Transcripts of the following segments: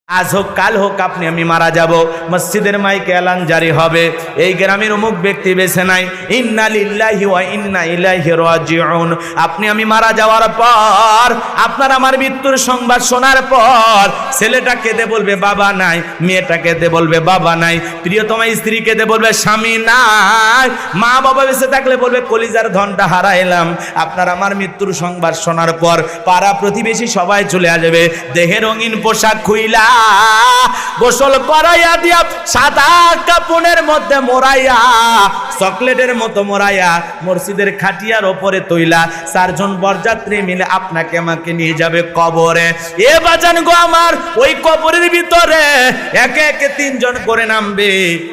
আজ হোক কাল হোক আপনি আমি মারা যাব, মসজিদের মাইকে এলান জারি হবে, এই গ্রামের অমুক ব্যক্তি বেছে নাই, ইন্না লিল্লাহি ওয়া ইন্না ইলাইহি রাজিউন। আপনি আমি মারা যাওয়ার পর, আপনার আমার মৃত্যুর সংবাদ শোনার পর, ছেলেটা কেঁদে বলবে বাবা নাই, মেয়েটা কেঁদে বলবে বাবা নাই, প্রিয়তমা স্ত্রী কেঁদে বলবে স্বামী নাই, মা বাবা বেঁচে থাকলে বলবে কলিজার ধনটা হারাইলাম। আপনার আমার মৃত্যুর সংবাদ শোনার পর পাড়া প্রতিবেশী সবাই চলে আসবে, দেহে রঙিন পোশাক খুইলা গোসল করাইয়া দিয়া সাদা কাপড়ের মধ্যে মোড়াইয়া, চকলেটের মতো মোড়াইয়া মসজিদের খাটিয়ার ওপরে তৈলা, চারজন বরযাত্রী মিলে আপনাকে আমাকে নিয়ে যাবে কবরে। এ বাজান গো আমার, ওই কবরের ভিতরে একে একে তিনজন করে নামবে।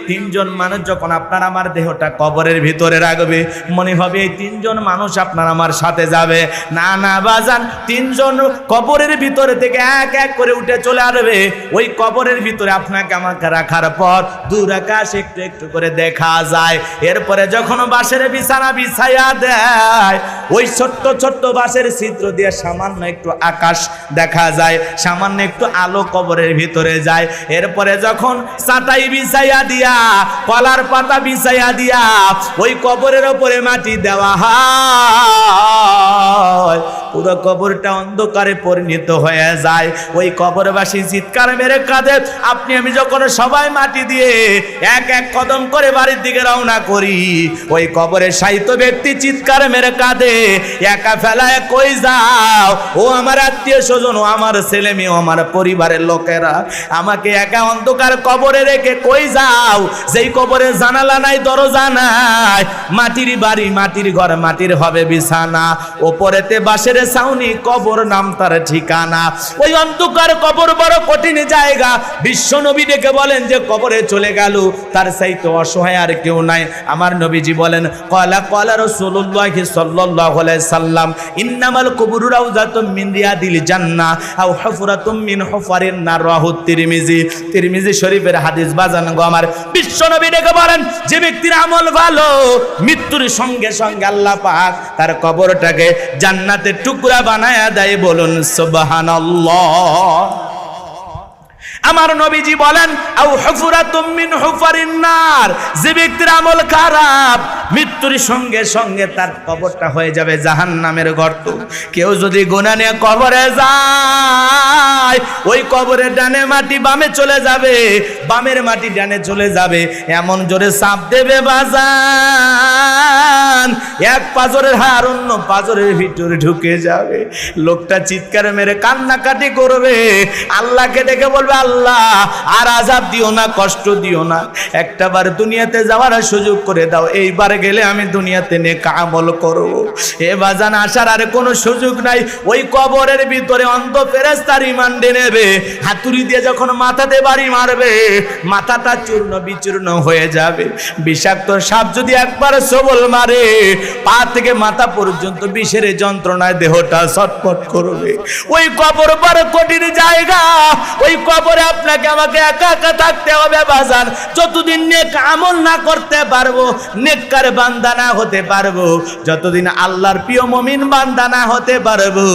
তিনজন মানুষ যখন আপনার আমার দেহটা কবরের ভিতরে রাখবে, মনে হবে এই তিনজন মানুষ আপনার আমার সাথে যাবে। না না বাজান, তিনজন কবরের ভিতরে থেকে এক এক করে উঠে চলে আসবে। ওই কবরের ভিতরে আপনাকে আমাকে রাখার পর দূর আকাশ একটু একটু করে দেখা যায়। এরপরে যখন বাঁশের বিছানা বিছাইয়া দেয়, ওই ছোট্ট ছোট্ট বাঁশের ছিদ্র দিয়ে সামান্য একটু আকাশ দেখা যায়, সামান্য একটু আলো কবরের ভিতরে যায়। এরপরে যখন চাটাই বিছাইয়া দিয়া, কলার পাতা বিছাইয়া দিয়া ওই কবরের ওপরে মাটি দেওয়া হয়, পুরো কবরটা অন্ধকারে পরিণত হয়ে যায়। ওই কবরবাসী চিৎকার মেরে কাঁদে। আপনি আমি যখন সবাই মাটি দিয়ে এক এক কদম করে বাড়ির দিকে রওনা করি, ওই কবরে সাহিত্য ব্যক্তি চিৎকার মেরে কাঁদে, একা ফেলায় কই যাও ও আমার আত্মীয় স্বজন, ও আমার ছেলে মেয়ে, আমার পরিবারের লোকেরা, আমাকে একা অন্ধকার কবরে রেখে কই যাও? যেই কবরে জানালা নাই, দরজা নাই, মাটির বাড়ি, মাটির ঘর, মাটির হবে বিছানা, ওপরেতে বাঁশের ছাউনি, কবর নাম তার ঠিকানা। ওই অন্ধকার কবর বড় কঠিন জায়গা। বিশ্ব নবী ডেকে বলেন যে কবরে চলে গেল তার চাইতে অসহায় আর কেউ নাই। আমার নবীজি বলেন, ক্বালা ক্বালা রাসূলুল্লাহি সাল্লাল্লাহু আলাইহি সাল্লাম, ইন্নামাল কুবুরু রাউযাতুম মিন রিয়াদিল জান্নাহ আও হুফরাতুম মিন হুফারিন নার। রাহু তিরমিজি, তিরমিজি শরীফের হাদিস। বাজান গো আমার, বিশ্ব নবী ডেকে বলেন যে ব্যক্তির আমল ভালো, মৃত্যুর সঙ্গে সঙ্গে আল্লাহ পাক তার কবরটাকে জান্নাতের টুকরা বানায়া দেয়। বলুন সুবহানাল্লাহ। আমার নবীজি বলেন, আও হুফরাতুম মিন হুফারিন নার, যে ব্যক্তির আমল খারাপ, মৃত্যুর সঙ্গে সঙ্গে তার কবরটা হয়ে যাবে জাহান্নামের গর্ত। কেউ যদি গুনাহ নিয়ে কবরে যায়, ওই কবরের ডানে মাটি বামে চলে যাবে, বামের মাটি ডানে চলে যাবে, এমন জোরে চাপ দেবে বাজান, এক পাজরের হাড় অন্য পাজরের ভিতরে ঢুকে যাবে। লোকটা চিৎকার মেরে কান্নাকাটি করবে, আল্লাহকে ডেকে বলবে, আল্লাহ আর আযাব দিও না, কষ্ট দিও না, একটাবার দুনিয়াতে যাওয়ার সুযোগ করে দাও, এইবার গেলে আমি দুনিয়াতে নেক আমল করব। এ বাজান, আসার আর কোনো সুযোগ নাই। ওই কবরের ভিতরে অন্ধ ফেরেশতা রিমান্ডে নেবে, হাতুড়ি দিয়ে যখন মাথাতে বাড়ি মারবে, মাথাটা চূর্ণ বিচূর্ণ হয়ে যাবে। বিষাক্ত সাপ যদি একবার সবল মারে, পা থেকে মাথা পর্যন্ত বিষের যন্ত্রণায় দেহটা ছটফট করবে। ওই কবর বড় কঠিন জায়গা। ওই কবরে আপনাকে আমাকে একা একা থাকতে হবে বাজান। যতদিন নেক আমল না করতে পারবো, নেককার বান্দা না হতে পারবো, যতদিন আল্লাহর প্রিয় মুমিন বান্দা না হতে পারবো,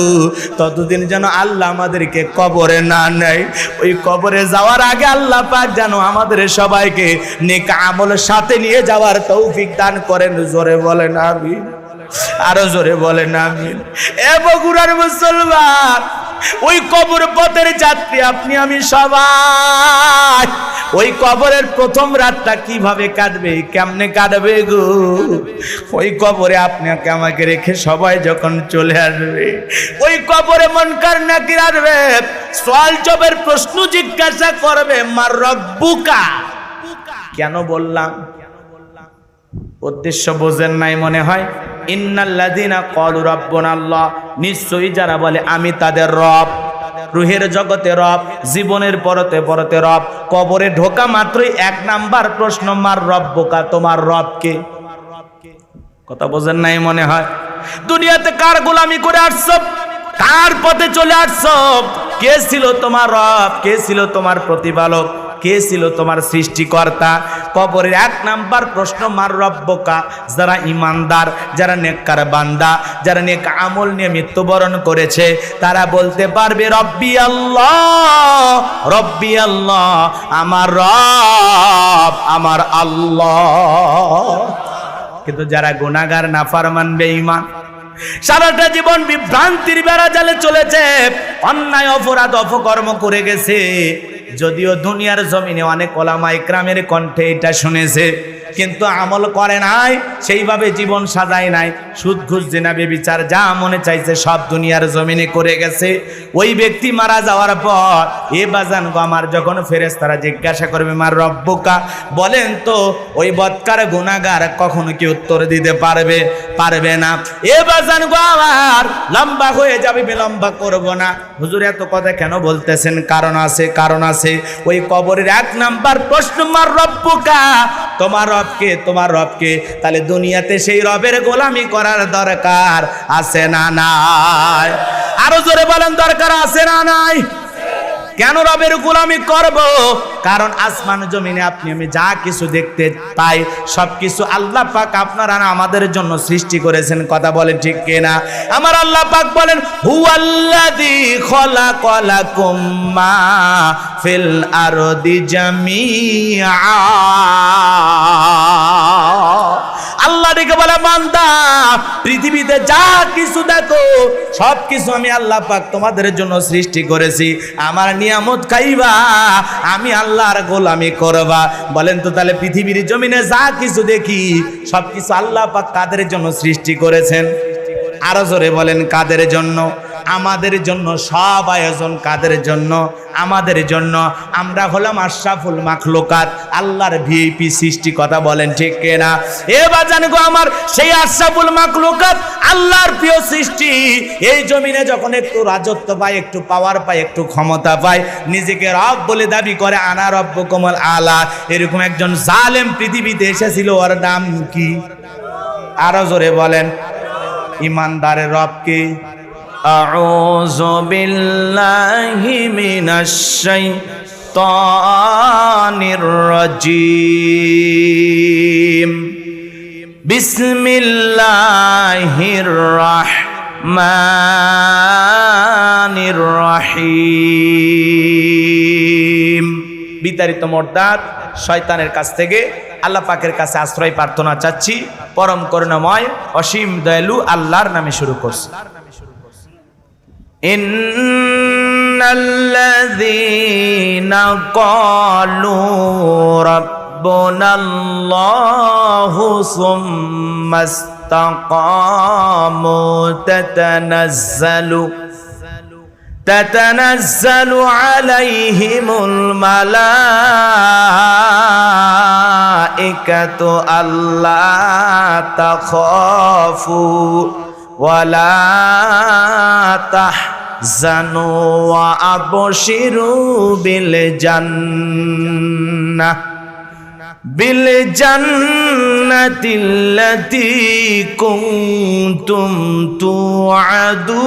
ততদিন যেন আল্লাহ আমাদেরকে কবরে না নেয়। ওই কবরে যাওয়ার আগে আল্লাহ পাক যেন আমাদের সবাইকে নেক আমলের সাথে নিয়ে যাওয়ার তৌফিক দান করেন। জোরে বলেন আমিন, আরো জোরে বলেন আমিন। এ বগুড়ার মুসলমান, ওই কবর পথের যাত্রী আপনি আমি সবাই, ওই কবরের প্রথম রাতটা কিভাবে কাটবে, কেমনে কাটবে গো? ওই কবরে আপনাকে আমাকে রেখে সবাই যখন চলে আসবে, ওই কবরে মুনকার নাকির আসবে, সওয়াল জবের প্রশ্ন জিজ্ঞাসা করবে, মার রব্বুকা। কেন বললাম? উদ্দেশ্য বোঝেন নাই মনে হয়। ইন্নাল্লাযীনা ক্বালু রাব্বুনাল্লাহ, নিশ্চয়ই যারা বলে আমি তাদের রব, রুহের জগতে রব, জীবনের পরতে পরতে রব, কবরে ঢোকা মাত্রই এক নাম্বার প্রশ্ন, মার রব্বুকা, তোমার রব কে? কথা বোঝেন নাই মনে হয়। দুনিয়াতে কার গোলামি করে আসছো, কার পথে চলে আসছো, কে ছিল তোমার রব, কে ছিল তোমার প্রতিপালক? কে ছিল তোমার সৃষ্টিকর্তা? কবরের 1 নাম্বার প্রশ্ন মার রব্বুকা। যারা ইমানদার, যারা নেককার বান্দা, যারা নেক আমল নিয়ে মৃত্যুবরণ করেছে, তারা বলতে পারবে রব্বি আল্লাহ, রব্বি আল্লাহ, আমার রব আমার আল্লাহ। কিন্তু যারা গুনাহগার, নাফরমান, বেঈমান, সারাটা জীবন বিভ্রান্তির বেড়া জালে চলেছে, অন্যায় অপরাধ অপকর্ম করে গেছে, যদিও দুনিয়ার জমিনে অনেক ওলামা ইকরামের কণ্ঠে এটা শুনেছে, কিন্তু আমল করে নাই, সেইভাবে জীবন সাজায় নাই, সুদ ঘুষ জিনা ব্যভিচার যা মনে চাইছে সব দুনিয়ার জমিনে করে গেছে। ওই ব্যক্তি মারা যাওয়ার পর এ বাজান গো আমার, যখন ফেরেশতারা জিজ্ঞাসা করবে মার রব্বুকা, বলেন তো ওই বদকার গুনাহগার কখনো কি উত্তর দিতে পারবে? পারবে না। এ বাজান গো আমার, লম্বা হয়ে যাবে, বিলম্বা করব না। হুজুর এত কথা কেন বলতেছেন? কারণ আছে, কারণ আছে। ওই কবরের 1 নাম্বার প্রশ্ন মার রব্বুকা, তোমার রবকে, তোমার রবকে। তাহলে দুনিয়াতে সেই রবের গোলামি করার দরকার আছে না নাই? আরো জোরে বলেন, দরকার আছে না নাই? কেন রবের গোলামি করব? কারণ আসমান জমিনে আপনি আমি যা কিছু দেখতে পাই সবকিছু আল্লাহ পাক আপনারা আমাদের জন্য সৃষ্টি করেছেন। কথা বলেন ঠিক কিনা? আমার আল্লাহ পাক বলেন হুয়াল্লাযী খলাকালাকুম মা ফিল আরদি জামিআ। আল্লাহ ডেকে বলে বান্দা, পৃথিবীতে যা কিছু দেখো সব কিছু আমি আল্লাহ পাক তোমাদের জন্য সৃষ্টি করেছি। আমার নিয়ামত খাইবা, আমি আল্লাহর গোলামি করবা। বলেন তো তাহলে পৃথিবীর জমিনে যা কিছু দেখি সব কিছু আল্লাহ পাক কাদের জন্য সৃষ্টি করেছেন? আরো জোরে বলেন, কাদের জন্য? আমাদের জন্য। সব আয়োজন কাদের জন্য? আমাদের জন্য। আমরা হলাম আশরাফুল মাখলুকাত, আল্লাহর ভিআইপি সৃষ্টি। কথা বলেন ঠিক কিনা? এ বাজান গো আমার, সেই আশরাফুল মাখলুকাত, আল্লাহর প্রিয় সৃষ্টি, এই জমিনে যখন একটু রাজত্ব পায়, একটু পাওয়ার পায়, একটু ক্ষমতা পায়, নিজেকে রব বলে দাবি করে, আনা রব্বুকুমুল আলা। এরকম একজন জালেম পৃথিবীতে এসেছিল, ওর নাম কি? আরো জোরে বলেন। ইমানদারের রব কে? আউযু বিল্লাহি মিনাশ শাইতানির রাজীম। বিসমিল্লাহির রাহমানির রহিম। বিতাড়িত মোরদাদ শয়তানের কাছ থেকে আল্লাহ পাকের কাছে আশ্রয় প্রার্থনা চাচ্ছি। পরম করুণাময় অসীম দয়ালু আল্লাহর নামে শুরু করছি। ইন্নাল্লাযীনা ক্বালু রাব্বুনাল্লাহু সুম্মা ইসতাকামু তাতানাজ্জালু আলাইহিমুল মালাইকাতু আল্লা তাখাফু ওয়ালা তাহজানু ওয়া আবশিরু বিল জান্নাতিল্লাতী কুনতুম তুআদুন।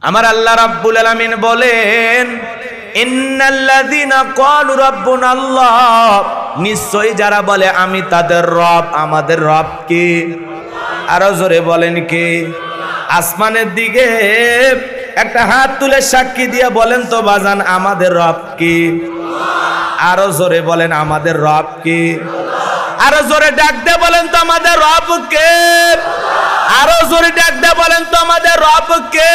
আমার আল্লাহ রাব্বুল আলামিন বলেন, ইন্নাল্লাযীনা ক্বালু রাব্বুনাল্লাহ, নিশ্চয়ই যারা বলে আমি তাদের রব। আমাদের রব কে? আরো জোরে বলেন কে? আসমানের দিকে একটা হাত তুলে সাক্ষী দিয়ে বলেন তো বাজান, আমাদের রব কে? আরো জোরে বলেন, আমাদের রব কে? আরো জোরে ডাক দিয়ে বলেন তো, আমাদের রব কে? আরো জোরে ডাক দিয়ে বলেন তো, আমাদের রব কে?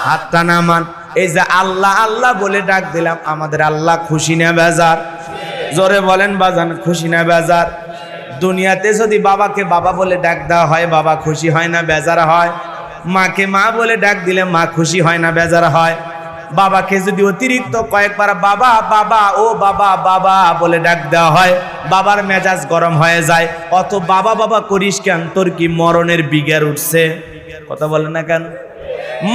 হাতটা নামান। এই যে আল্লাহ আল্লাহ বলে ডাক দিলাম, আমাদের আল্লাহ খুশি না বেজার? জোরে বলেন বাজান, খুশি না বেজার? দুনিয়াতে যদি বাবাকে বাবা বলে ডাক দেওয়া হয়, বাবা খুশি হয় না বেজার হয়? মাকে মা বলে ডাক দিলে মা খুশি হয় না বেজার হয়? বাবাকে যদি অতিরিক্ত কয়েকবার বাবা বাবা ও বাবা বাবা বলে ডাক দেওয়া হয়, বাবার মেজাজ গরম হয়ে যায়। অত বাবা বাবা করিস কেন? তোর কি মরণের বিগার উঠছে? কথা বলে না কেন?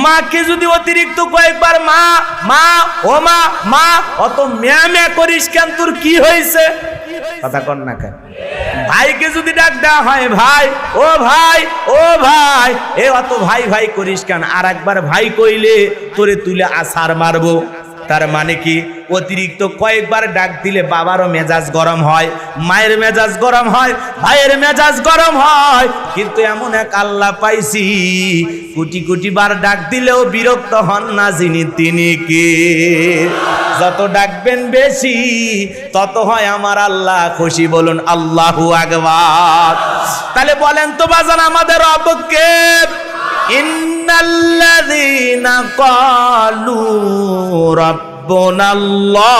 মাকে যদি অতিরিক্ত কয়েকবার মা মা ও মা মা অত ম্যা ম্যা করিস কেন? তোর কি হয়েছে? কথা কন না কেন? ভাইকে যদি ডাক দেওয়া হয় ভাই, ও ভাই, ও ভাই, এ অত ভাই ভাই করিস কেন? আর একবার ভাই কইলে তোরে তুলে আছাড় মারবো। তার মানে কি? অতিরিক্ত কয়েকবার ডাক দিলে বাবারও মেজাজ গরম হয়, মায়ের মেজাজ গরম হয়, ভাইয়ের মেজাজ গরম হয়। কিন্তু এমন এক আল্লাহ পাইছি, কোটি কোটি বার ডাক দিলেও বিরক্ত হন না যিনি, তিনি কে? যত ডাকবেন বেশি তত হয় আমার আল্লাহ খুশি। বলুন আল্লাহু আকবার। তাহলে বলেন তো বাজান, আমাদের রব কে? ইন্নাল্লাযীনা ক্বালু রাব্বুনাল্লাহ,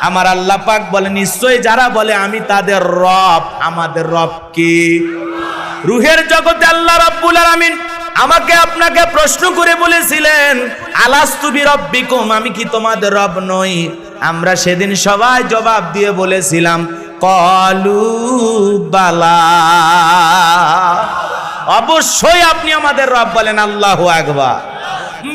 আমার আল্লাহ পাক বলে নিশ্চয় যারা বলে আমি তাদের রব। আমাদের রব কি? রুহের জগতে আল্লাহ রাব্বুল আলামিন আমাকে আপনাকে প্রশ্ন করে বলেছিলেন, আলাস্তু বিরাব্বিকুম, আমি কি তোমাদের রব নই? আমরা সেদিন সবাই জবাব দিয়ে বলেছিলাম ক্বালু বালা, অবশ্যই আপনি আমাদের রব। বলেন আল্লাহু আকবার।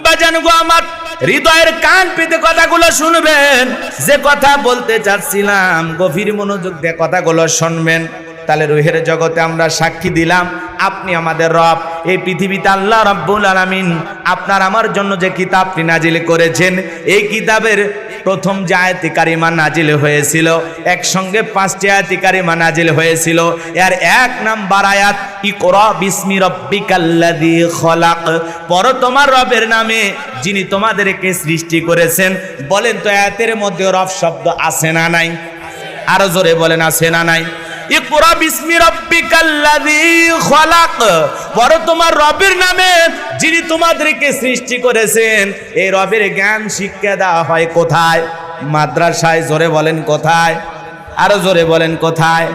বাজান গো আমার, হৃদয়ের কান পেতে কথাগুলো শুনবেন। যে কথা বলতে চাচ্ছিলাম গভীর মনোযোগ দিয়ে কথাগুলো শুনবেন। তাহলে রুহের জগতে আমরা সাক্ষী দিলাম আপনি আমাদের রব। এই পৃথিবীতে আল্লাহ রাব্বুল আলামিন আপনার আমার জন্য যে কিতাবটি নাজিল করেছেন, এই কিতাবের প্রথম যে আয়াতে কারিমা নাজিল হয়েছিল, একসঙ্গে 5টি আয়াতে কারিমা নাজিল হয়েছিল। এর 1 নাম্বার আয়াত ইকরা বিসমি রাব্বিকাল্লাযী খলাক, পড়ো তোমার রবের নামে যিনি তোমাদেরকে সৃষ্টি করেছেন। বলেন তো আয়াতের মধ্যে রব শব্দ আছে না নাই? আরো জোরে বলেন আছে না নাই? ইকরা বিসমি রাব্বিকাল্লাযী খলাক, পড়ো তোমার রবের নামে যিনি তোমাদেরকে সৃষ্টি করেছেন। এই রবের জ্ঞান শিক্ষা দেওয়া হয় কোথায়? মাদ্রাসায়। জোরে বলেন কোথায়? আরো জোরে বলেন কোথায়?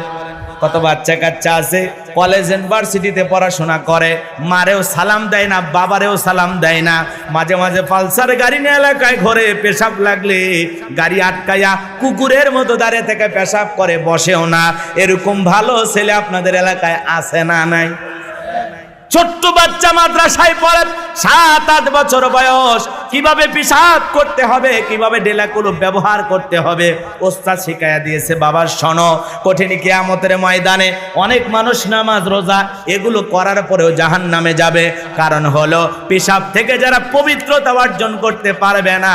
কত বাচ্চা কাচ্চা আছে কলেজ ইউনিভার্সিটিতে পড়াশোনা করে, মারেও সালাম দেয় না, বাবারেও সালাম দেয় না। মাঝে মাঝে পালসার গাড়ি নিয়ে এলাকায় ঘরে পেশাব লাগলে গাড়ি আটকায়া কুকুরের মতো দাঁড়িয়ে থেকে পেশাব করে, বসেও না। এরকম ভালো ছেলে আপনাদের এলাকায় আছে না নাই? ছোট্ট বাচ্চা মাদ্রাসায় পড়ে, 7-8 বছর বয়স, কিভাবে পেশাব করতে হবে, কিভাবে ডেলাকুলো ব্যবহার করতে হবে ওস্তাদ শিখায়া দিয়েছে। বাবার শোনো, কঠিন কিয়ামতের ময়দানে অনেক মানুষ নামাজ রোজা এগুলো করার পরেও জাহান্নামে যাবে। কারণ হলো পেশাব থেকে যারা পবিত্রতা অর্জন করতে পারবে না,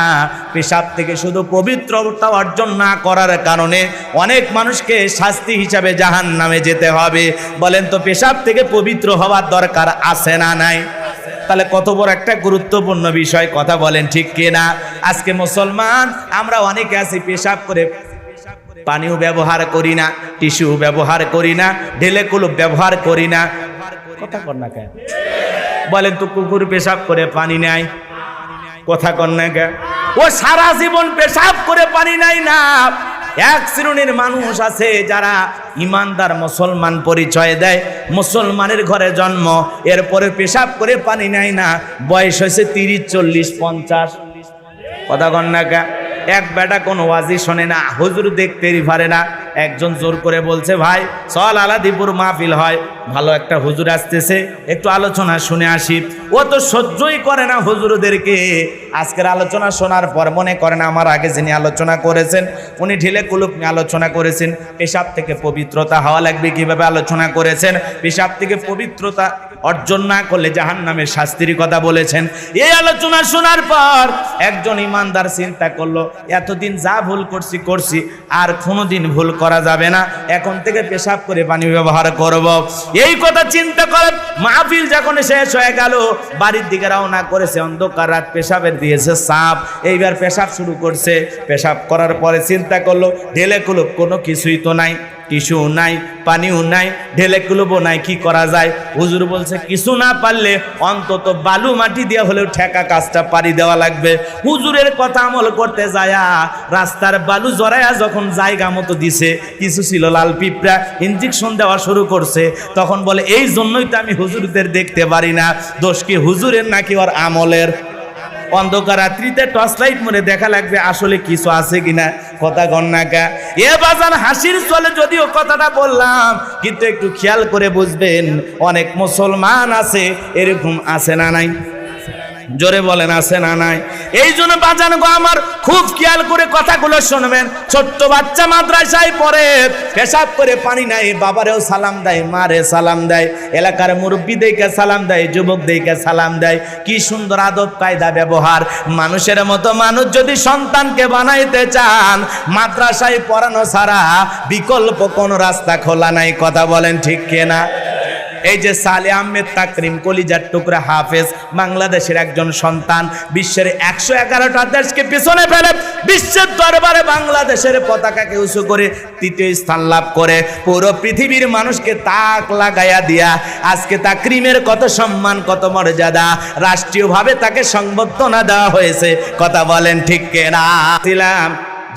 পেশাব থেকে শুধু পবিত্রতা অর্জন না করার কারণে অনেক মানুষকে শাস্তি হিসাবে জাহান্নামে যেতে হবে। বলেন তো পেশাব থেকে পবিত্র হওয়ার দরকার আছে না নাই? তাহলে কত বড় একটা গুরুত্বপূর্ণ বিষয়, কথা বলেন ঠিক কিনা? আজকে মুসলমান আমরা অনেকে আছি পেশাব করে পানিও ব্যবহার করি না, টিস্যু ব্যবহার করি না, ঢেলে কুলুপ ব্যবহার করি না। কথা কন না কেন? বলেন তো কুকুর পেশাব করে পানি নেয়, কথা কন না কেন? ও সারা জীবন পেশাব করে পানি নেয় না। এক শ্রেণীর মানুষ আছে যারা ইমানদার মুসলমান পরিচয় দেয়, মুসলমানের ঘরে জন্ম, এরপরে পেশাব করে পানি নেয় না। বয়স হয়েছে 30, 40, 50। কথা কন না কে? এক বেটা কোন ওয়াজি শোনে না, হুজুর দেখতেই পারে না। একজন জোর করে বলছে, ভাই চল আলাদিপুর মাহফিল হয়, ভালো একটা হুজুর আসতেছে, একটু আলোচনা শুনে আসি। ও তো সহ্যই করে না হুজুরদেরকে। আজকের আলোচনা শোনার পর মনে করেন আমার আগে যিনি আলোচনা করেছেন উনি ঢিলে কুলুপ নিয়ে আলোচনা করেছেন, পেশাব থেকে পবিত্রতা হওয়া লাগবে কিভাবে আলোচনা করেছেন, পেশাব থেকে পবিত্রতা অর্জন না করলে জাহান্নামের শাস্তির কথা বলেছেন। এই আলোচনা শোনার পর একজন ইমানদার চিন্তা করলো, এতদিন যা ভুল করছি আর কোনোদিন ভুল করা যাবে না, এখন থেকে পেশাব করে পানি ব্যবহার করব। এই কথা চিন্তা করে মাহফিল যখন শেষ হয়ে গেল, বাড়ির দিকে রওনা করেছে। অন্ধকার রাত, পেশাবের দিয়েছে সাপ, এইবার পেশাব শুরু করছে। পেশাব করার পরে চিন্তা করলো, ঢেলে কুলুপ কোনো কিছুই তো নাই, টিস্যু নাই, পানিও নাই, ঢেলে কুলুপও নাই, কি করা যায়? হুজুর বলছে কিছু না পারলে অন্তত বালু মাটি দিয়ে হলেও ঠেকা কাজটা পারি দেওয়া লাগবে। হুজুরের কথা আমল করতে যায়া রাস্তার বালু জড়ায়া যখন জায়গা মতো দিছে, কিছু ছিল লাল পিঁপড়া, ইঞ্জেকশন দেওয়া শুরু করছে। তখন বলে এই জন্যই তো আমি হুজুরদের দেখতে পারি না। দোষ কি হুজুরের নাকি ওর আমলের? অন্ধকার রাত্রিতে টর্চ লাইট মনে দেখা লাগবে আসলে কিছু আছে কিনা। কথা গন্নাকা এ বাজান হাসির চলে যদিও কথাটা বললাম, কিন্তু একটু খেয়াল করে বুঝবেন অনেক মুসলমান আছে এরকম, আছে না নাই? জোরে বলেন আছে না নাই? এই জন্য বাজান গো আমার খুব খেয়াল করে কথাগুলো শুনবেন। ছোট্ট বাচ্চা মাদ্রাসায় পড়ে, পেশাব করে পানি নাই, বাবারেও সালাম দেয়, মারে সালাম দেয়, এলাকার মুরব্বী দেখে সালাম দেয়, যুবক দেখে সালাম দেয়। কি সুন্দর আদব কায়দা ব্যবহার। মানুষের মতো মানুষ যদি সন্তানকে বানাইতে চান, মাদ্রাসায় পড়ানো ছাড়া বিকল্প কোনো রাস্তা খোলা নাই। কথা বলেন ঠিক কিনা? এই যে সালে আহমেদ তাকরিম কলিজার টুকরা হাফেজ, বাংলাদেশের একজন সন্তান, বিশ্বের 111টা দেশকে পিছনে ফেলে বিশ্বের দরবারে বাংলাদেশের পতাকাকে উঁচু করে 3য় স্থান লাভ করে পুরো পৃথিবীর মানুষকে তাক লাগাইয়া দিয়া আজকে তাকরিমের কত সম্মান, কত মর্যাদা, রাষ্ট্রীয়ভাবে তাকে সংবর্ধনা দেওয়া হয়েছে। কথা বলেন ঠিক কিনা?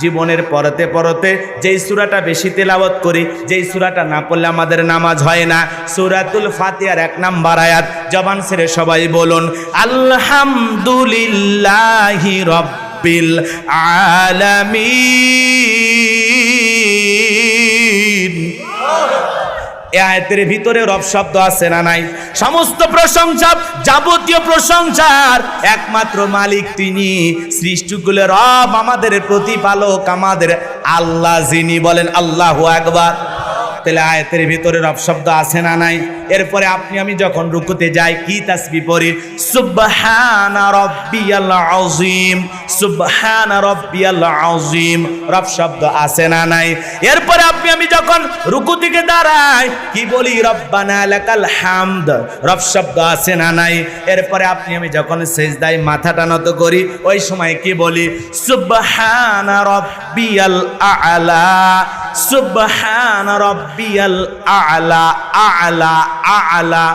জীবনের পরতে পরতে যেই সূরাটা বেশি তেলাওয়াত করি, যেই সূরাটা না পড়লে আমাদের নামাজ হয় না, সূরাতুল ফাতিহার 1 নাম্বার আয়াত। জবান ছেড়ে সবাই বলুন আলহামদুলিল্লাহি রাব্বিল আলামিন। এই আয়াতের ভিতরে রব শব্দ আছে না নাই? সমস্ত প্রশংসা, যাবতীয় প্রশংসার একমাত্র মালিক তিনি, সৃষ্টিকুলের রব, আমাদের প্রতিপালক, আমাদের আল্লাহ যিনি। বলেন আল্লাহু আকবার। তাহলে আয়াতের ভিতরে রব শব্দ আছে না নাই? এরপরে আপনি আমি যখন রুকুতে যাই কি তাসবিহ পড়ি? সুবহানা রাব্বিয়াল আযীম, সুবহানা রাব্বিয়াল আযীম। রব শব্দ আছে না নাই? এরপরে আপনি আমি যখন রুকু থেকে দাঁড়াই কি বলি? রব্বানা লাকাল হামদ। রব শব্দ আছে না নাই? এরপরে আপনি আমি যখন সিজদায় মাথাটা নত করি ওই সময় কি বলি? সুবহানা রাব্বিয়াল আ'লা, সুবহানা রাব্বিয়াল আ'লা, আ'লা আ'লা।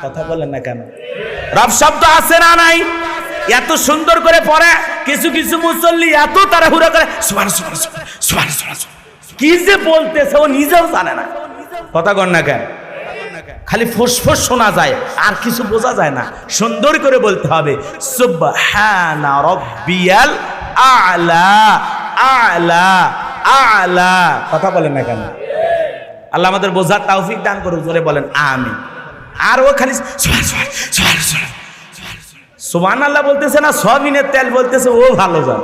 কথা বলেন না কেন? রব শব্দ আছে না নাই? এত সুন্দর করে পড়ে কিছু কিছু মুসল্লি এত তাড়াহুড়া করে সুবহানাল্লাহ সুবহানাল্লাহ, কি যে বলতেছে ও নিজেও জানে না। কথা কন না কেন? খালি ফুসফুস শোনা যায়, আর কিছু বোঝা যায় না। সুন্দর করে বলতে হবে সুবহানা রাব্বিয়াল আ'লা, আ'লা আ'লা। কথা বলেন না কেন? আল্লাহ আমাদের বোঝার তৌফিক দান করুন। জোরে বলেন আমিন। আর ও খালি সুবহানাল্লাহ বলতেছে না, সয়াবিনের তেল বলতেছে, ও ভালো জান।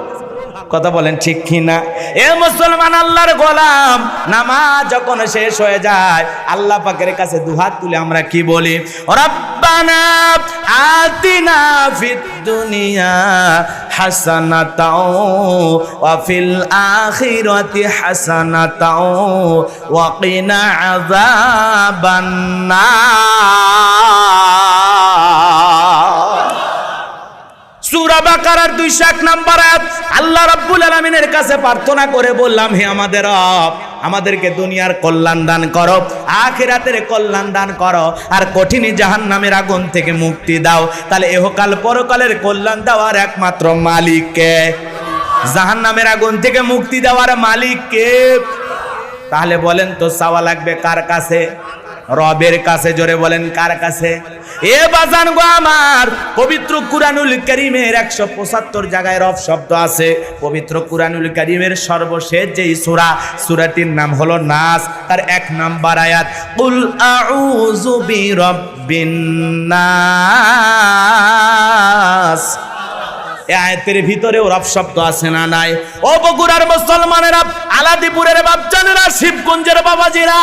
কথা বলেন ঠিক কি না? এ মুসলমান আল্লাহর গোলাম, নামাজ যখন শেষ হয়ে যায় আল্লাহ পাকের কাছে দুহাত তুলে আমরা কি বলি? রব্বানা আতিনা ফিদ দুনিয়া হাসানাতাও ওয়া ফিল আখিরাতি হাসানাতাও ওয়া কিনা আযাবান নার। সূরা বাকারার 201 নম্বর আয়াত। আল্লাহ রাব্বুল আলামিনের কাছে প্রার্থনা করে বললাম, হে আমাদের রব, আমাদেরকে দুনিয়ার কল্যাণ দান করো, আখিরাতের কল্যাণ দান করো, আর কঠিন জাহান্নামের আগুন থেকে মুক্তি দাও। তাহলে ইহকাল পরকালের কল্যাণ দেওয়ার একমাত্র মালিক কে? জাহান্নামের আগুন থেকে মুক্তি দেওয়ার মালিক কে? তাহলে বলেন তো চাওয়া লাগবে কার কাছে? রবের কাছে। জোরে বলেন কার কাছে? এ বাজান গো আমার, পবিত্র কুরআনুল কারীমের 175 জায়গায় রব শব্দ আছে। পবিত্র কুরআনুল কারীমের সর্বশেষ যেই সূরা, সূরাটির নাম হলো নাস, তার 1 নাম্বার আয়াত, কুল আউযু বিরাব্বিন নাস। এই আয়াতের ভিতরেও রব শব্দ আছে না নাই? ও বগুড়ার মুসলমানেরা, আলাদিপুরের বাপজানেরা, শিবগঞ্জের বাবাজিরা,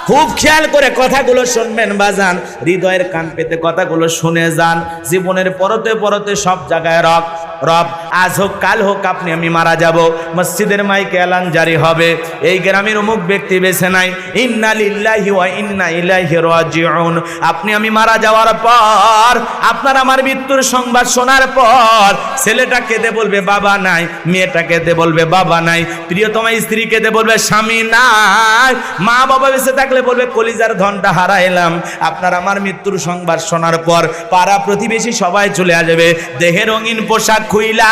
খুব খেয়াল করে কথাগুলো শুনবেন বাজান, হৃদয়ের কান পেতে কথাগুলো শুনে যান। জীবনের পরতে পরতে সব জায়গায় রব রব। আজ হোক কাল হোক আপনি আমি মারা যাব, মসজিদের মাইকে এলান জারি হবে, এই গ্রামের অমুক ব্যক্তি বেছে নাই, ইন্না লিল্লাহি ওয়া ইন্না ইলাইহি রাজিউন। আপনি আমি মারা যাওয়ার পর, আপনার আমার মৃত্যুর সংবাদ শোনার পর, ছেলেটা কেঁদে বলবে বাবা নাই, মেয়েটা কেঁদে বলবে বাবা নাই, প্রিয়তমা স্ত্রী কেঁদে বলবে স্বামী নাই, মা বাবা বেঁচে থাকলে বলবে কলিজার ধনটা হারাইলাম। আপনার আমার মৃত্যুর সংবাদ শোনার পর পাড়া প্রতিবেশী সবাই চলে আসবে, দেহে রঙিন পোশাক খুইলা,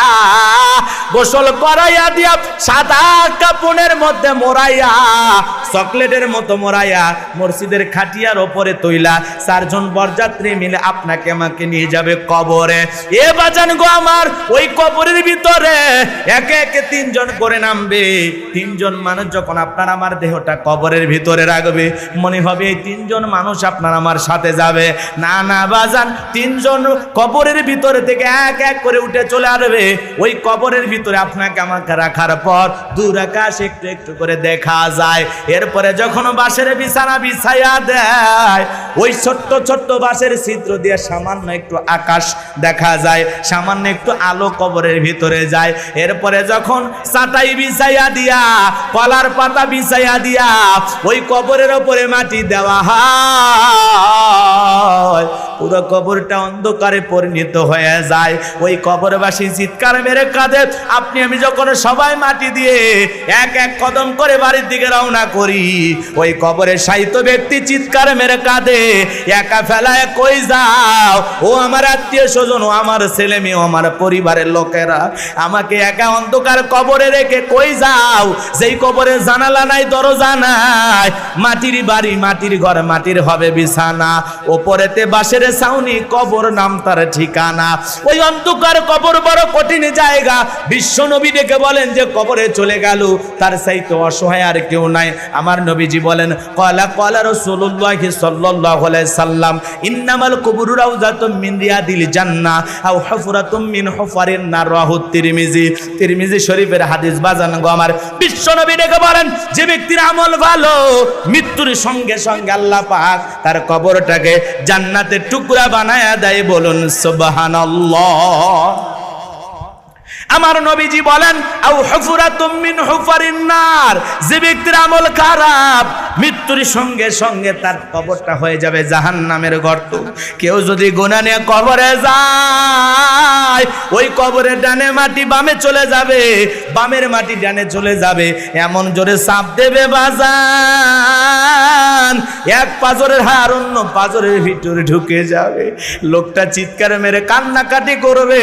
গোসল করাইয়া দিয়া, সাদা কাপড়ের মধ্যে মোড়াইয়া, চকলেটের মতো মোড়াইয়া, মসজিদের খাটিয়ার ওপরে তৈলা, 4 জন বরযাত্রী মিলে আপনাকে আমাকে নিয়ে যাবে কবরে। এ বাজান গো আমার, ওই কবরের ভিতরে একে একে 3 জন করে নামবে। 3 জন মানুষ যখন আপনার আমার দেহটা কবরের ভিতরে রাখবে, মনে হবে এই তিনজন মানুষ আপনার আমার সাথে যাবে। না না বাজান, তিনজন কবরের ভিতরে থেকে এক এক করে উঠে চলে আসবে। ওই কবরের ভিতরে আপনাকে আমাকে রাখার পর দূর আকাশ একটু একটু করে দেখা যায়। এরপরে যখন বাঁশের বিছানা বিছাইয়া দেয়, ওই ছোট্ট ছোট্ট বাঁশের ছিদ্র দিয়ে সামান্য একটু আকাশ দেখা যায়, সামান্য একটু আলো কবরের ভিতরে যায়। এরপরে যখন চাটাই বিছাইয়া দিয়া, কলার পাতা বিছাইয়া দিয়া ওই কবরের ওপরে মাটি দেওয়া হয়, পুরো কবরটা অন্ধকারে পরিণত হয়ে যায়। ওই কবরবাসী চিৎকার মেরে কাঁদে। আপনি আমি যখন সবাই মাটি দিয়ে এক এক কদম করে বাড়ির দিকে রওনা করি, ওই কবরে শায়িত ব্যক্তি চিৎকার মেরে কাঁদে, একা ফেলায় কই যাও? ও আমার আত্মীয় স্বজন, ও আমার ছেলে মেয়ে, আমার পরিবারের লোকেরা, আমাকে একা অন্ধকার কবরে রেখে কই যাও? যেই কবরে জানালা নাই, দরজা নাই, মাটির বাড়ি, মাটির ঘর, মাটির হবে বিছানা, ওপরেতে বাঁশের ছাউনি, কবর নাম তার ঠিকানা। ওই অন্ধকার কবর বড় কঠিন জায়গা। বিশ্ব নবী ডেকে বলেন যে কবরে চলে গেল তার চাইতে অসহায় আর কেউ নাই। আমার নবীজি বলেন, ক্বালা ক্বালা রাসূলুল্লাহি সাল্লাল্লাহু আলাইহি সাল্লাম, ইন্নামাল কুবুরু রাউযাতুম মিন রিয়াদিল জান্নাহ আও হুফরাতুম মিন হুফারিন নার। রাহু তিরমিজি, তিরমিজি শরীফের হাদিস। বাজান গো আমার, বিশ্ব নবী ডেকে বলেন যে ব্যক্তির আমল ভালো, মৃত্যুর সঙ্গে সঙ্গে আল্লাহ পাক তার কবরটাকে জান্নাতের টুকরা বানায়া দেয়। বলুন সুবহানাল্লাহ। আমার নবীজি বলেন, আও হুফরাতুম মিন হুফারিন নার, যে ব্যক্তির আমল খারাপ, মৃত্যুর সঙ্গে সঙ্গে তার কবরটা হয়ে যাবে জাহান্নামের গর্ত। কেউ যদি গুনাহ নিয়ে কবরে যায়, ওই কবরের ডানে মাটি বামে চলে যাবে, বামের মাটি ডানে চলে যাবে, এমন জোরে চাপ দেবে বাজান, এক পাজরের হার অন্য পাজরের ভিতরে ঢুকে যাবে। লোকটা চিৎকার মেরে কান্নাকাটি করবে,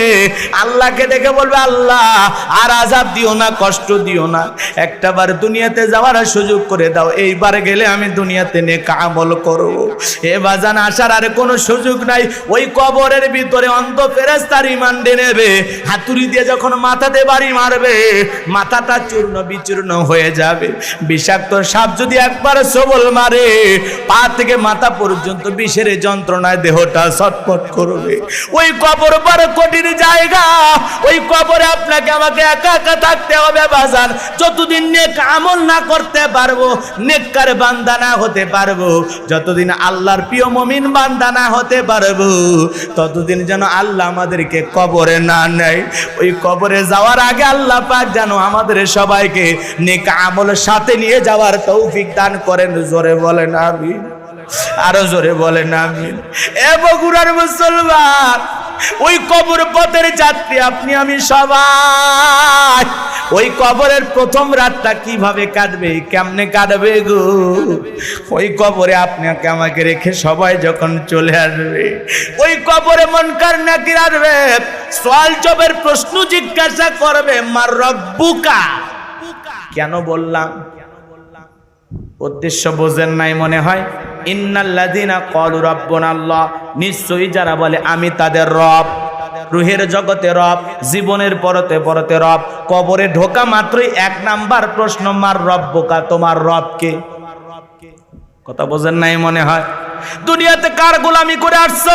আল্লাহকে দেখে বলবে, আল্লাহ আর আযাব দিও না, কষ্ট দিও না, একটাবার দুনিয়াতে যাওয়ার সুযোগ করে দাও, এইবার গেলে আমি দুনিয়াতে নেক আমল করব। এ বাজান, আসার আর কোনো সুযোগ নাই। ওই কবরের ভিতরে অন্ধ ফেরেশতা রিমান্ডে নেবে, হাতুড়ি দিয়ে যখন মাথাতে বাড়ি মারবে, মাথাটা চূর্ণ বিচূর্ণ হয়ে যাবে। বিষাক্ত সাপ যদি একবার সবল মারে, পা থেকে মাথা পর্যন্ত বিষের যন্ত্রণায় দেহটা ছটফট করবে। ওই কবর বড় কঠিন জায়গা। ওই কবরে আপনাকে আমাকে একা একা থাকতে হবে বাজান। যতদিন নেক আমল না করতে পারবো, নেককার বান্দা না হতে পারবো, যতদিন আল্লাহর প্রিয় মুমিন বান্দা না হতে পারবো, ততদিন যেন আল্লাহ আমাদেরকে কবরে না নেয়। ওই কবরে যাওয়ার আগে আল্লাহ পাক যেন আমাদের সবাইকে নেক আমল সাথে নিয়ে যাওয়ার তৌফিক দান করেন। জোরে বলেন আমিন, আরো জোরে বলেন আমিন। এ বগুড়ার মুসলমান, ওই কবর পথের যাত্রী আপনি আমি সবাই, ওই কবরের প্রথম রাতটা কিভাবে কাটবে, কেমনে কাটবে গো? ওই কবরে আপনাকে আমাকে রেখে সবাই যখন চলে আসবে, ওই কবরে মুনকার নাকির আসবে, সওয়াল জবের প্রশ্ন জিজ্ঞাসা করবে, মার রব্বুকা। কেন বললাম? উদ্দেশ্য বোঝেন নাই মনে হয়। ইন্নাল্লাযীনা ক্বালু রাব্বুনাল্লাহ, নিশ্চয়ই যারা বলে আমি তাদের রব, রুহের জগতে রব, জীবনের পরতে পরতে রব, কবরে ঢোকা মাত্রই এক নাম্বার প্রশ্ন, মার রব্বুকা, তোমার রব কে? কথা বোঝেন নাই মনে হয়। দুনিয়াতে কার গোলামি করে আসছো,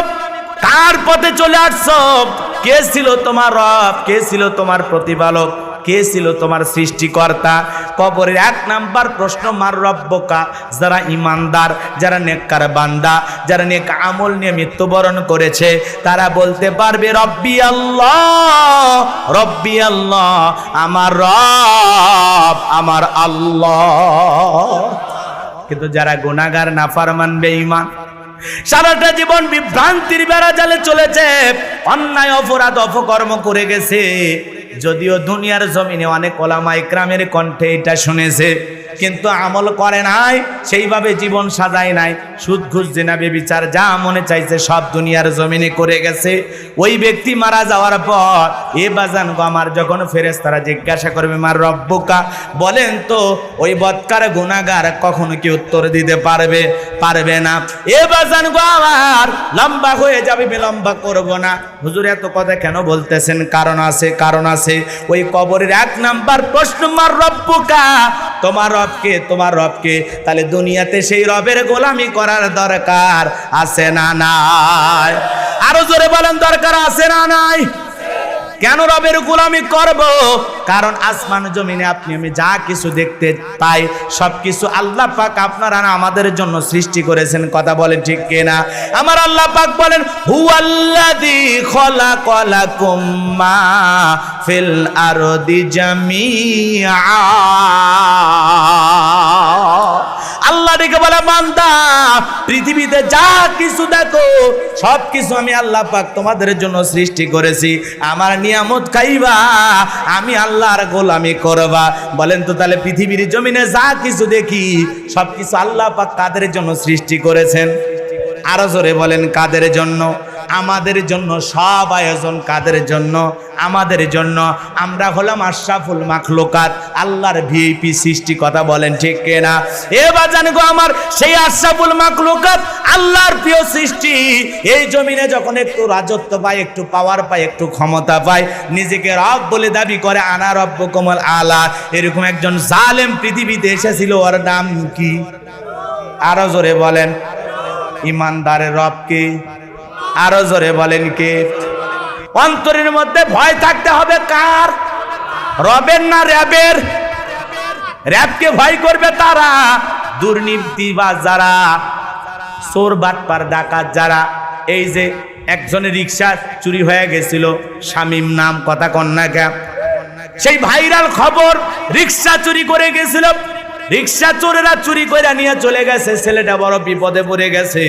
কার পথে চলে আসছো, কে ছিল তোমার রব, কে ছিল তোমার প্রতিপালক, কে ছিল তোমার সৃষ্টিকর্তা? কবরের এক নাম্বার প্রশ্ন, মার রব্বুকা। যারা ইমানদার, যারা নেককার বান্দা, যারা নেক আমল নিয়ে মৃত্যুবরণ করেছে, তারা বলতে পারবে রব্বি আল্লাহ, রব্বি আল্লাহ, আমার রব আমার আল্লাহ। কিন্তু যারা গুনাহগার, নাফরমান, বেঈমান, সারাটা জীবন বিভ্রান্তির বেড়া জালে চলেছে, অন্যায় অপরাধ অপকর্ম করে গেছে, যদিও দুনিয়ার জমিনে অনেক ওলামা ইকরামের কণ্ঠে এটা শুনেছে, কিন্তু আমল করে নাই, সেইভাবে জীবন সাজায় নাই, সুদ ঘুষ জিনা ব্যভিচার যা মনে চাইছে সব দুনিয়ার জমিনে করে গেছে। ওই ব্যক্তি মারা যাওয়ার পর এ বাজান গো আমার, যখন ফেরেশতারা জিজ্ঞাসা করবে মার রব্বুকা, বলেন তো ওই বদকার গুনাহগার কখনো কি উত্তর দিতে পারবে? পারবে না। এ বাজান গো আমার, লম্বা হয়ে যাবে, লম্বা করব না। হুজুর এত কথা কেন বলতেছেন? কারণ আছে, কারণ আছে। ওই কবরের 1 নাম্বার প্রশ্ন, মার রব্বুকা, তোমার রবকে, তোমার রবকে। তাহলে দুনিয়াতে সেই রবের গোলামি করার দরকার আছে না নাই? আরো জোরে বলেন, দরকার আছে না নাই? কেন রবের গোলামি করব? কারণ আসমান জমিনে আপনি আমি যা কিছু দেখতে পাই সবকিছু আল্লাহ পাক আপনারা আমাদের জন্য সৃষ্টি করেছেন। কথা বলেন ঠিক কিনা? আমার আল্লাহ পাক বলেন, হুয়াল্লাযী খলাকালাকুম মা ফিল আরদি জামিআ। আল্লাহ ডেকে বলে, বান্দা পৃথিবীতে যা কিছু দেখো সব কিছু আমি আল্লাহ পাক তোমাদের জন্য সৃষ্টি করেছি। আমার নিয়ামত খাইবা, আমি আল্লাহর গোলামি করবা। বলেন তো তাহলে পৃথিবীর জমিনে যা কিছু দেখি সব কিছু আল্লাহ পাক কাদের জন্য সৃষ্টি করেছেন? আরো জোরে বলেন, কাদের জন্য? আমাদের জন্য। সব আয়োজন কাদের জন্য? আমাদের জন্য। আমরা হলাম আশরাফুল মাখলুকাত, আল্লাহর ভিআইপি সৃষ্টি। কথা বলেন ঠিক কিনা? এ বাজান গো আমার, সেই আশরাফুল মাখলুকাত, আল্লাহর প্রিয় সৃষ্টি, এই জমিনে যখন একটু রাজত্ব পায়, একটু পাওয়ার পায়, একটু ক্ষমতা পায়, নিজেকে রব বলে দাবি করে, আনা রব্বুকুমুল আলা। এরকম একজন জালেম পৃথিবীতে এসেছিল, ওর নাম কি? আরো জোরে বলেন। ইমানদারের রব কে? আরো জোরে বলেন কে? অন্তরের মধ্যে ভয় থাকতে হবে কার? রবের না র‍্যাবের? র‍্যাবকে ভয় করবে তারা, দুর্নীতিবাজ যারা, চোর বাটপার ডাকাত যারা। এই যে একজনের রিকশা চুরি হয়ে গেছিল, শামীম নাম, কথা কন্যা কে? সেই ভাইরাল খবর, রিকশা চুরি করে গেছিল, রিকশা চোরেরা চুরি করে নিয়ে চলে গেছে, ছেলেটা বড় বিপদে পড়ে গেছে।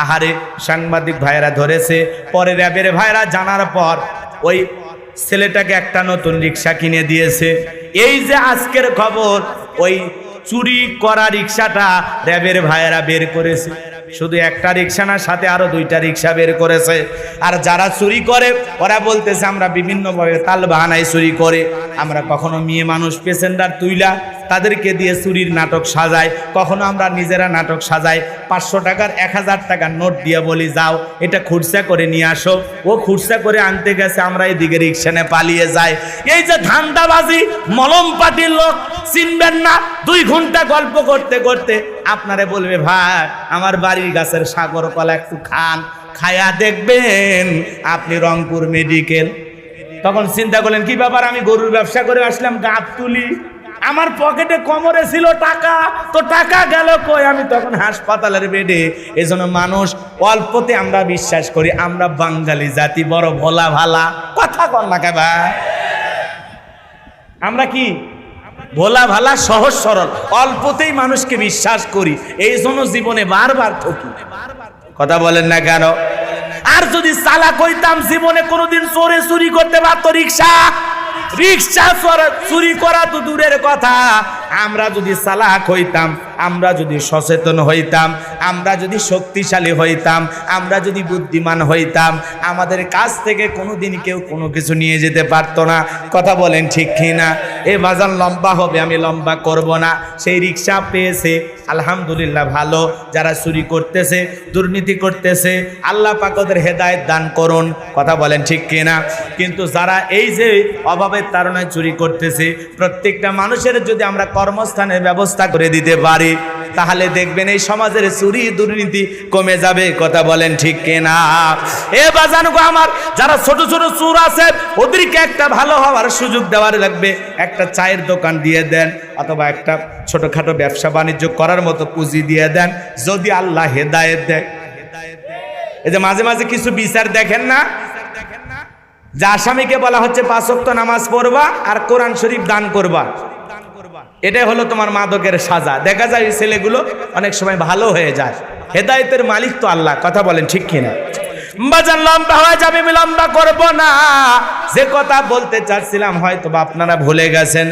আহারে, সাংবাদিক ভাইরা ধরেছে। পরে র‍্যাবের ভাইরা জানার পর ওই ছেলেটাকে একটা নতুন রিকশা কিনে দিয়েছে। এই যে আজকের খবর, ওই চুরি করা রিকশাটা র‍্যাবের ভাইরা বের করেছে। শুধু একটা রিকশা না, সাথে আরো 2টা রিকশা বের করেছে। আর যারা চুরি করে ওরা বলতেছে আমরা বিভিন্নভাবে তাল বাহানায় চুরি করে। আমরা কখনো মেয়ে মানুষ প্যাসেঞ্জার তুইলা তাদেরকে দিয়ে চুরির নাটক সাজাই, কখনো আমরা নিজেরা নাটক সাজাই। 500 টাকার 1000 টাকার নোট দিয়ে বলি যাও এটা খুরসা করে নিয়ে আসো। ও খুরসা করে আনতে গেছে, আমরা এদিকে রিকশা নিয়ে পালিয়ে যাই। এই যে ধান্দাবাজি, মলম পাটির লোক চিনবেন না। 2 ঘন্টা গল্প করতে করতে আপনারে বলবে, ভাই আমার বাড়ির গাছের সাগর কলা একটু খান, খায়া দেখবেন আপনি রংপুর মেডিকেল। তখন চিন্তা করলেন, কি ব্যাপার, আমি গরুর ব্যবসা করে আসলাম, গাছ তুলি, আমার পকেটে কোমরে ছিল টাকা, তো টাকা গেল কই? আমি তখন হাসপাতালের বেডে। এজন্য মানুষ অল্পতে আমরা বিশ্বাস করি, আমরা বাঙালি জাতি বড় ভোলা ভালা। কথা কর না কে ভাই? আমরা কি ভোলা ভালা, সহজ সরল, অল্পতেই মানুষকে বিশ্বাস করি, এই জন্য জীবনে বারবার ঠকি। কথা বলেন না কেন? আর যদি চালাক হইতাম, জীবনে কোনোদিন চোরে চুরি করতে পারতো রিকশা। রিকশা চুরি করা তো দূরের কথা, আমরা যদি চালাক হইতাম, আমরা যদি সচেতন হইতাম, আমরা যদি শক্তিশালী হইতাম, আমরা যদি বুদ্ধিমান হইতাম, আমাদের কাছ থেকে কোনোদিন কেউ কোনো কিছু নিয়ে যেতে পারতো না। কথা বলেন ঠিক কিনা? এ বাজার লম্বা হবে, আমি লম্বা করব না। সেই রিকশা পেয়েছে, আলহামদুলিল্লাহ ভালো। যারা চুরি করতেছে, দুর্নীতি করতেছে, আল্লাহ পাক ওদের হেদায়েত দান করুন। কথা বলেন ঠিক কিনা? কিন্তু যারা এই যে অভাবের তাড়নায় চুরি করতেছে, প্রত্যেকটা মানুষের যদি আমরা কর্মস্থানের ব্যবস্থা করে দিতে পারি, তাহলে দেখবেন এই সমাজের চুরি দুর্নীতি কমে যাবে। কথা বলেন ঠিক কিনা? এ বাজানো গো আমার, যারা ছোট ছোট চোর আছে ওদেরকে একটা ভালো হওয়ার সুযোগ দেওয়ার লাগবে। একটা চায়ের দোকান দিয়ে দেন, অথবা একটা ছোটখাটো ব্যবসা বাণিজ্য করার মতো পুঁজি দিয়ে দেন, যদি আল্লাহ হেদায়েত দেয়। এই যে মাঝে মাঝে কিছু বিচার দেখেন না, যে আসামিকে বলা হচ্ছে 5 ওয়াক্ত নামাজ পড়বা আর কোরআন শরীফ দান করবা, এটাই হলো তোমার মাদকের সাজা। দেখা যায় এই ছেলেগুলো অনেক সময় ভালো হয়ে যায়। হেদায়েতের মালিক তো আল্লাহ। কথা বলেন ঠিক কিনা? বাজান লম্বা হয়ে যাবে, আমি লম্বা করবো না। যে কথা বলতে চাচ্ছিলাম হয়তো বা আপনারা ভুলে গেছেন।